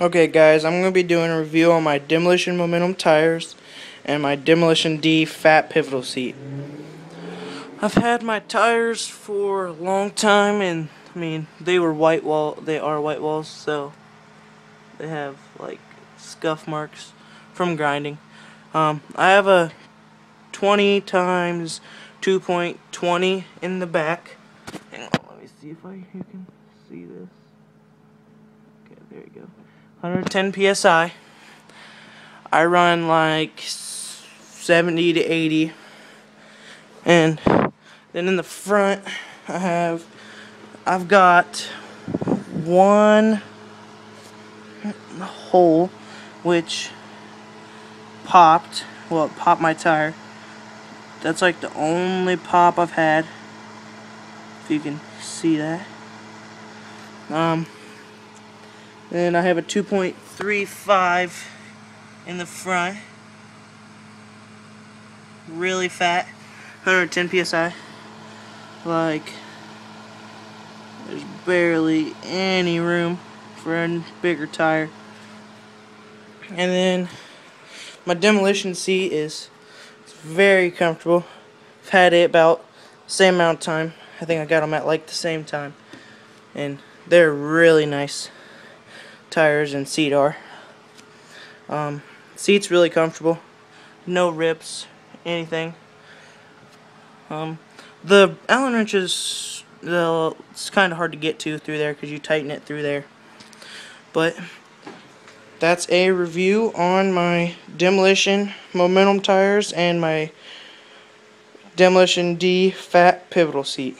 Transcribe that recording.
Okay guys, I'm going to be doing a review on my Demolition Momentum tires and my Demolition D fat pivotal seat. I've had my tires for a long time, and I mean they are white walls, so they have like scuff marks from grinding. I have a 20 times 2.20 in the back. Hang on, let me see if you can see this. Okay, there you go. 110 psi. I run like 70 to 80, and then in the front I've got one hole which popped. Well, it popped my tire. That's like the only pop I've had, if you can see that. Then I have a 2.35 in the front. Really fat. 110 psi. Like, there's barely any room for a bigger tire. And then my Demolition seat is very comfortable. I've had it about the same amount of time. I think I got them at like the same time. And they're really nice tires and seat are. Seat's really comfortable. No rips, anything. The Allen wrenches, it's kind of hard to get to through there because you tighten it through there. But that's a review on my Demolition Momentum tires and my Demolition D fat pivotal seat.